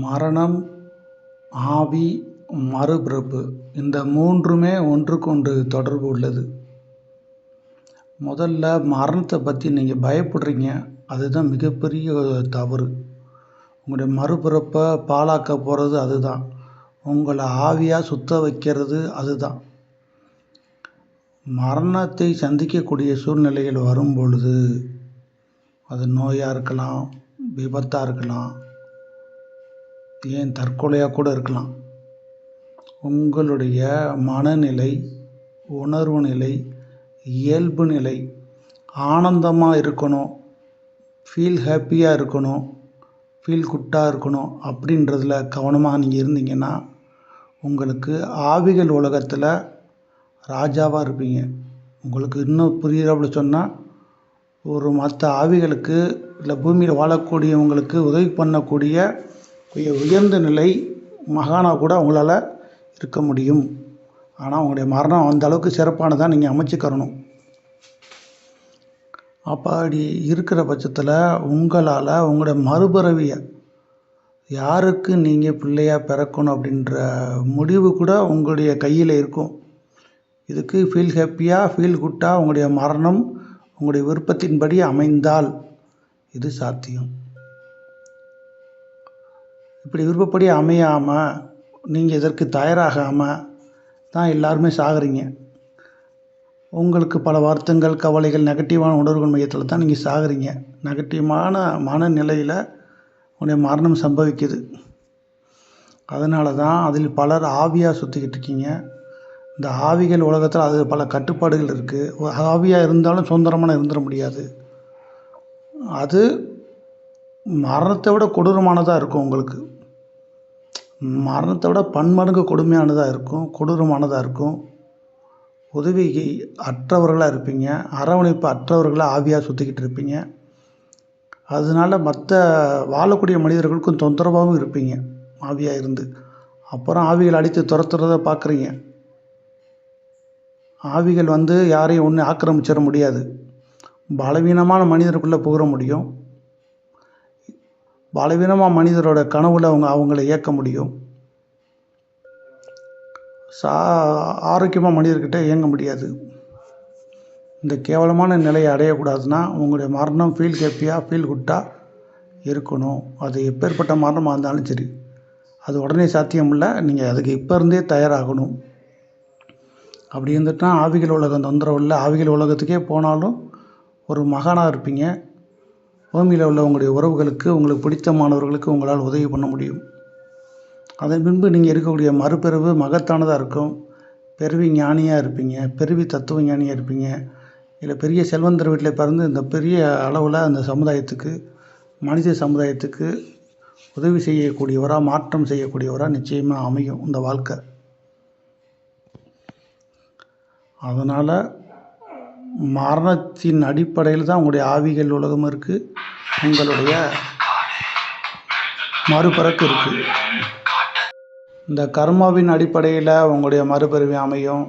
மரணம், ஆவி, மறுபிறப்பு இந்த மூன்றுமே ஒன்றுக்கொன்று தொடர்பு உள்ளது. முதல்ல மரணத்தை பற்றி நீங்கள் பயப்படுறீங்க, அதுதான் மிகப்பெரிய தவறு. உங்களுடைய மறுபிறப்பை பாழாக்க போகிறது அதுதான். உங்களை ஆவியாக சுத்த வைக்கிறது அதுதான். மரணத்தை சந்திக்கக்கூடிய சூழ்நிலைகள் வரும் பொழுது, அது நோயாக இருக்கலாம், விபத்தாக இருக்கலாம், ஏன் தற்கொலையாக கூட இருக்கலாம். உங்களுடைய மனநிலை, உணர்வு நிலை, இயல்பு நிலை ஆனந்தமாக இருக்கணும், ஃபீல் ஹாப்பியாக இருக்கணும், ஃபீல் குட்டாக இருக்கணும் அப்படின்றதில் கவனமாக நீங்கள் இருந்தீங்கன்னா உங்களுக்கு ஆவிகள் உலகத்தில் ராஜாவாக இருப்பீங்க. உங்களுக்கு இன்னும் புரியுறாப்புல சொன்னால், ஒரு மற்ற ஆவிகளுக்கு இல்லை பூமியில் வாழக்கூடியவங்களுக்கு உதவி பண்ணக்கூடிய உயர்ந்த நிலை மகானாக கூட உங்களால் இருக்க முடியும். ஆனால் உங்களுடைய மரணம் அந்த அளவுக்கு சிறப்பானதாக நீங்கள் அமைச்சிக்கிறணும். அப்படி இருக்கிற பட்சத்தில் உங்களால் உங்களுடைய மறுபிறவியை யாருக்கு நீங்கள் பிள்ளையாக பிறக்கணும் அப்படின்ற முடிவு கூட உங்களுடைய கையில் இருக்கும். இதுக்கு ஃபீல் ஹாப்பியாக, ஃபீல் குட்டாக உங்களுடைய மரணம் உங்களுடைய விருப்பத்தின்படி அமைந்தால் இது சாத்தியம். இப்படி விருப்பப்படி அமையாமல், நீங்கள் இதற்கு தயாராகாமல் தான் எல்லாருமே சாகுறீங்க. உங்களுக்கு பல வருத்தங்கள், கவலைகள், நெகட்டிவான உணர்வுகள் மையத்தில் தான் நீங்கள் சாகுறீங்க. நெகட்டிவான மனநிலையில் உங்களுடைய மரணம் சம்பவிக்குது. அதனால தான் அதில் பலர் ஆவியாக சுற்றிக்கிட்டு இருக்கீங்க. இந்த ஆவிகள் உலகத்தில் அது பல கட்டுப்பாடுகள் இருக்குது. ஒரு ஆவியாக இருந்தாலும் சுதந்திரமான இருந்துட முடியாது. அது மரணத்தை விட கொடூரமானதாக இருக்கும். உங்களுக்கு மரணத்தை விட பன்மடங்கு கொடுமையானதாக இருக்கும், கொடூரமானதாக இருக்கும். உதவி அற்றவர்களாக இருப்பீங்க, அரவணைப்பு அற்றவர்களாக ஆவியாக சுற்றிக்கிட்டு இருப்பீங்க. அதனால் மற்ற வாழக்கூடிய மனிதர்களுக்கும் தொந்தரவாகவும் இருப்பீங்க ஆவியாக இருந்து. அப்புறம் ஆவிகள் அடித்து துரத்துறத பார்க்குறீங்க. ஆவிகள் யாரையும் ஒன்று ஆக்கிரமிச்சிட முடியாது. பலவீனமான மனிதருக்குள்ளே புகழ முடியும். பலவீனமாக மனிதரோட கனவுல அவங்கள இயக்க முடியும். ஆரோக்கியமாக மனிதர்கிட்ட இயங்க முடியாது. இந்த கேவலமான நிலையை அடையக்கூடாதுன்னா உங்களுடைய மரணம் ஃபீல் ஹாப்பியாக, ஃபீல் குட்டாக இருக்கணும். அது எப்பேற்பட்ட மரணமாக இருந்தாலும் சரி, அது உடனே சாத்தியம் இல்லை. நீங்கள் அதுக்கு இப்போ இருந்தே தயாராகணும். அப்படி இருந்துட்டால் ஆவிகள் உலகம் தொந்தரவு இல்லை. ஆவிகள் உலகத்துக்கே போனாலும் ஒரு மகானாக இருப்பீங்க. பூமியில் உள்ள உங்களுடைய உறவுகளுக்கு, உங்களுக்கு பிடித்தமானவர்களுக்கு உங்களால் உதவி பண்ண முடியும். அதன் பின்பு நீங்கள் இருக்கக்கூடிய மறுபிறவு மகத்தானதாக இருக்கும். பிறவி ஞானியாக இருப்பீங்க, பிறவி தத்துவ ஞானியாக இருப்பீங்க. இல்லை பெரிய செல்வந்தர் வீட்டில் பிறந்து இந்த பெரிய அளவில் அந்த சமுதாயத்துக்கு, மனித சமுதாயத்துக்கு உதவி செய்யக்கூடியவராக, மாற்றம் செய்யக்கூடியவராக நிச்சயமாக அமையும் இந்த வாழ்க்கை. அதனால் மரணத்தின் அடிப்படையில் தான் உங்களுடைய ஆவிகள் உலகம் இருக்குது, உங்களுடைய மறுபிறப்பு இருக்குது. இந்த கர்மாவின் அடிப்படையில் உங்களுடைய மறுபிறவி அமையும்.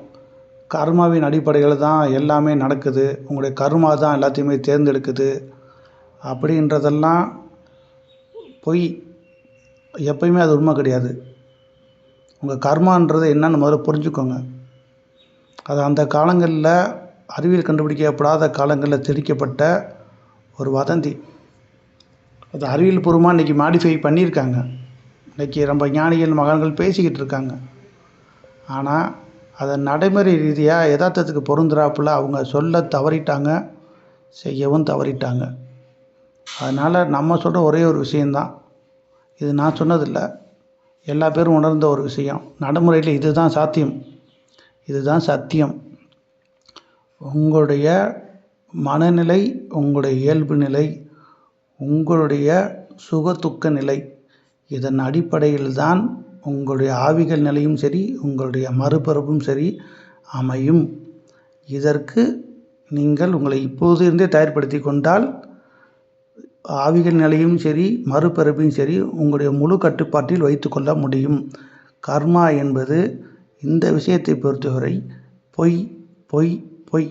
கர்மாவின் அடிப்படையில் தான் எல்லாமே நடக்குது. உங்களுடைய கர்மா தான் எல்லாத்தையுமே தேர்ந்தெடுக்குது அப்படின்றதெல்லாம் பொய். எப்பயுமே அது உண்மை கிடையாது. உங்கள் கர்மான்றது என்னன்னு முதல்ல புரிஞ்சுக்கோங்க. அது அந்த காலங்களில் அறிவியல் கண்டுபிடிக்கப்படாத காலங்களில் திணிக்கப்பட்ட ஒரு வதந்தி. அது அறிவியல் பூர்வமாக இன்றைக்கி மாடிஃபை பண்ணியிருக்காங்க. இன்றைக்கி ரொம்ப ஞானிகள், மகான்கள் பேசிக்கிட்டு இருக்காங்க. ஆனால் அதை நடைமுறை ரீதியாக யதார்த்தத்துக்கு பொருந்துறாப்புல அவங்க சொல்ல தவறிட்டாங்க, செய்யவும் தவறிட்டாங்க. அதனால் நம்ம சொல்கிற ஒரே ஒரு விஷயந்தான், இது நான் சொன்னதில்லை, எல்லா பேரும் உணர்ந்த ஒரு விஷயம். நடைமுறையில் இதுதான் சாத்தியம், இதுதான் சத்தியம். உங்களுடைய மனநிலை, உங்களுடைய இயல்பு நிலை, உங்களுடைய சுகதுக்க நிலை, இதன் அடிப்படையில் தான் உங்களுடைய ஆவிகள் நிலையும் சரி, உங்களுடைய மறுபிறப்பும் சரி அமையும். இதற்கு நீங்கள் உங்களை இப்போது இருந்தே தயார்படுத்தி கொண்டால் ஆவிகள் நிலையும் சரி, மறுபிறப்பையும் சரி உங்களுடைய முழு கட்டுப்பாட்டில் வைத்து கொள்ள முடியும். கர்மா என்பது இந்த விஷயத்தை பொறுத்தவரை பொய், பொய், பொய்.